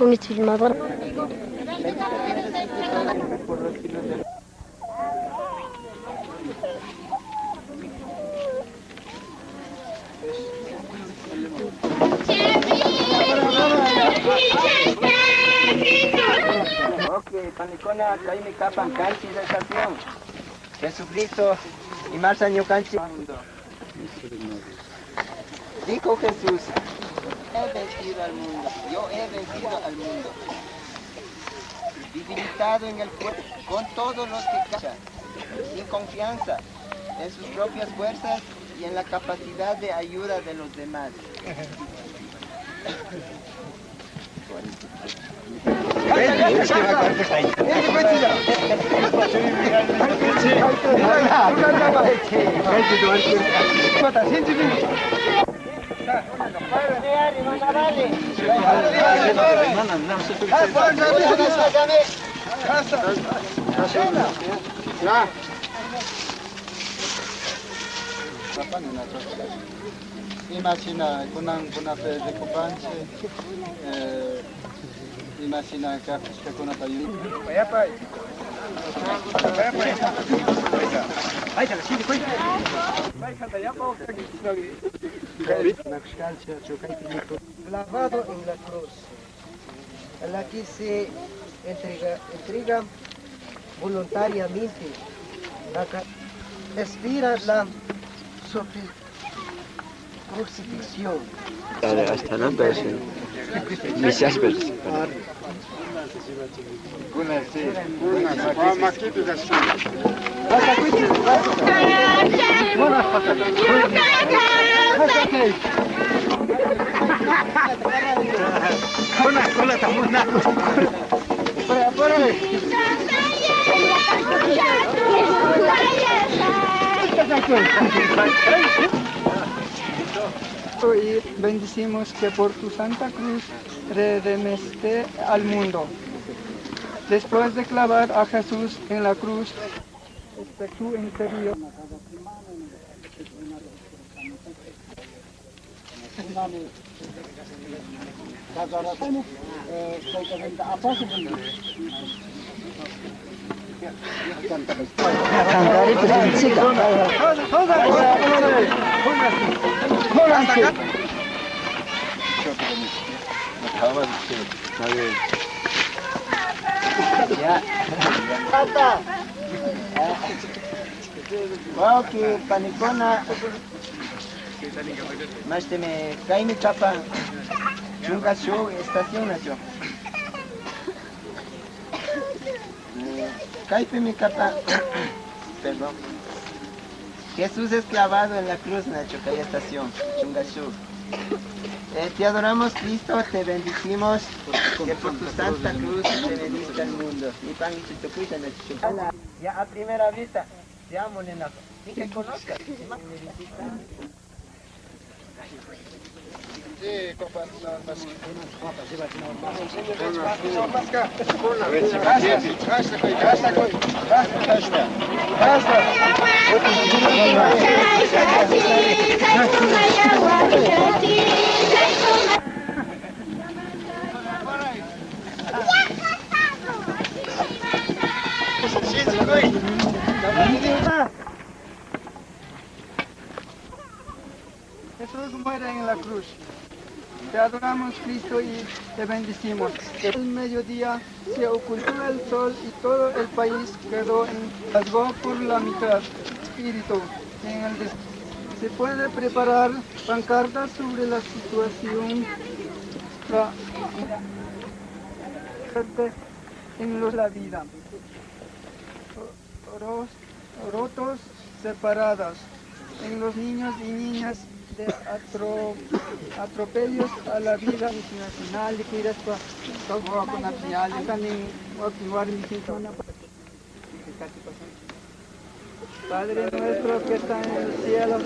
con este filmador. Ok, panicona, trae mi capa en canchi de estación. Jesucristo y más año canchi. Dijo Jesús, he vencido al mundo, yo he vencido al mundo. Debilitado en el cuerpo, con todos los que cachan, sin confianza en sus propias fuerzas y en la capacidad de ayuda de los demás. Imagina kuna de kupanche, imagina que kuna tayu. Clavado en la cruz, en la que se entrega voluntariamente, expira la crucifixión. Hasta no verse. Mis asperas. Y bendecimos que por tu santa cruz redimiste al mundo. Después de clavar a Jesús en la cruz, tu interior. Wow, que panicona. Mas te me cae mi capa. Chunga show estación nacho. Cae mi capa. Perdón. Jesús es clavado en la cruz, Nacho, que hay estación. Chunga show. Te adoramos, Cristo, te bendicimos, que por tu santa cruz te bendice el mundo. Mi pan y tu cuita, Nacho. Ya a primera vista, te amo, nena. Ni que conozcas. Jesús muere en la cruz. Te adoramos, Cristo, y te bendecimos. El mediodía se ocultó el sol y todo el país quedó rasgó por la mitad. Espíritu, se puede preparar pancartas sobre la situación en la vida. Rotos separadas en los niños y niñas de atropellos a la vida nacional y que después todo con nacional también Padre nuestro que está en el cielo.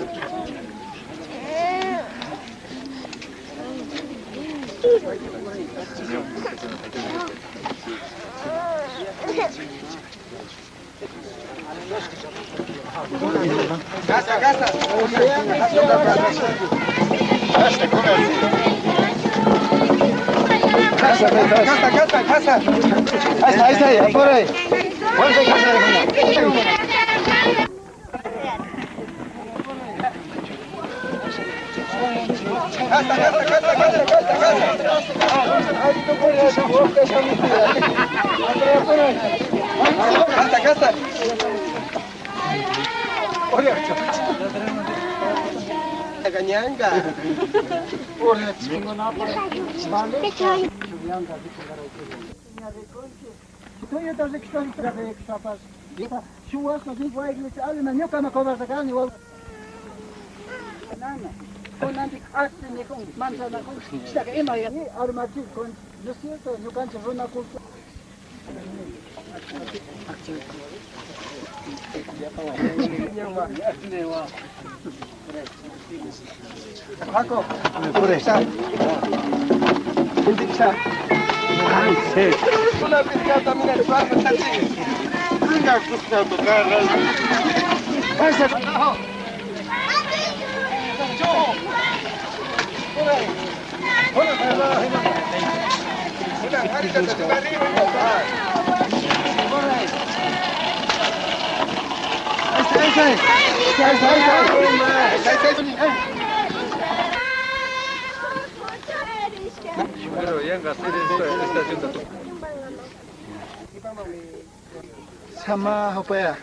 Gasta, gasta. Gasta, Casa. Ahí está, por ahí. Casa. Ganyanga. Paco, por esa. Una pescata, mira, el barco está así. Venga, busca a tocar. Pasa, abajo. Pero ya en hacer esta haciendo tu. Sama hopea.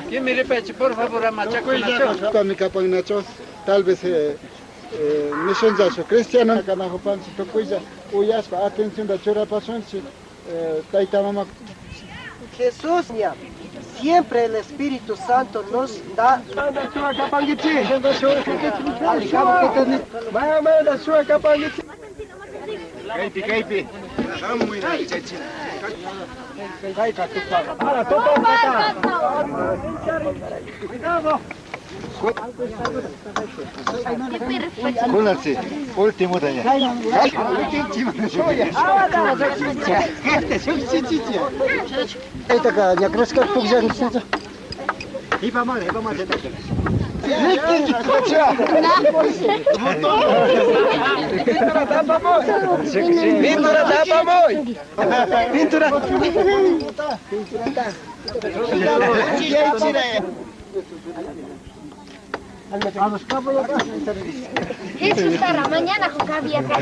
¿Quién me repite, por favor, a Machaco Nacho? Con mi capón Nacho, tal vez misión ya su cristiano, acá na hopan si tocuya, uyas pa atención da chora pasión si taita mama. Jesús, siempre el Espíritu Santo nos da. Kaipi. Kunnatsi, último daño. Jesús estará mañana jugar viajar.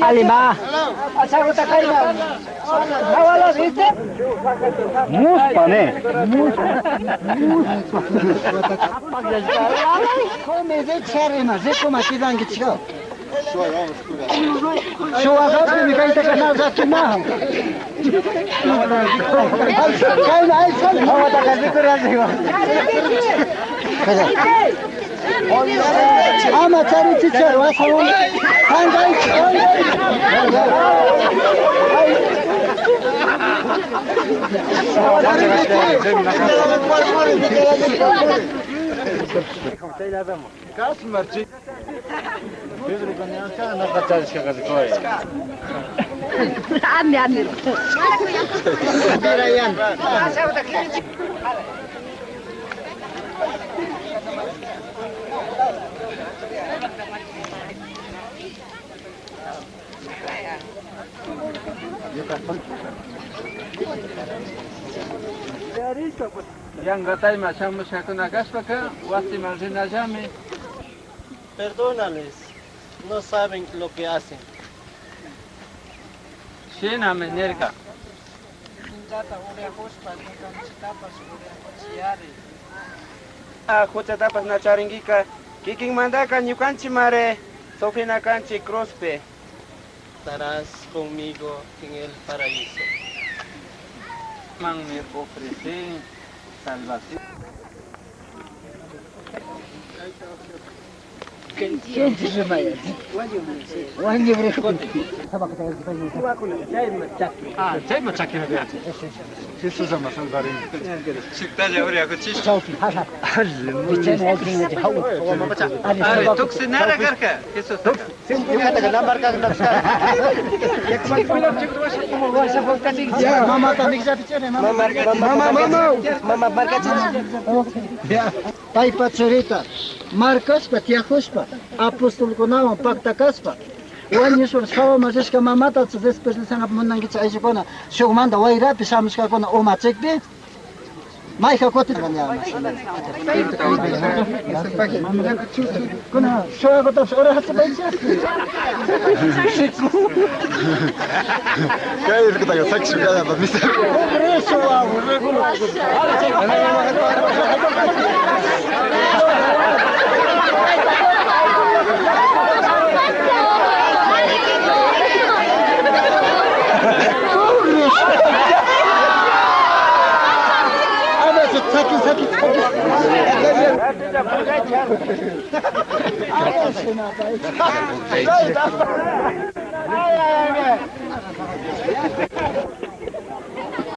Alima. Asago takaina. Nawala viste? Muspane. Come de charema, ze koma kidan gichio. Show agora me vai ter canal já tomar. Cai lá e sai. Vamos tá casa por aí. Ama cari teacher, what's wrong? Perdónales, no saben lo que hacen. Shena menerka. Jucha tapas na charingika, kiking mandaka ñukanchi mare, sofina kanchi crospe. Estarás conmigo en el paraíso. Man me ofrece salvación. 실수자만 선발인. 식다자 우리 하고 치. 아니, 독스 나라가르카. 계속. Mama também já pediu, né? Mama, Pai Pachorita, Marcos, Patiachospa, Apostol Konao, Pacta Caspa. When you should show Majiska Mamata to this person, Sangamunangit Ajikona, Showmanda, Waira, Pishamska, Oma Chekbi. Maika Kotin. Kuna, show a lot of Kaya 이렇게 다가 섹시가 봐 미스. 그래서 와 사키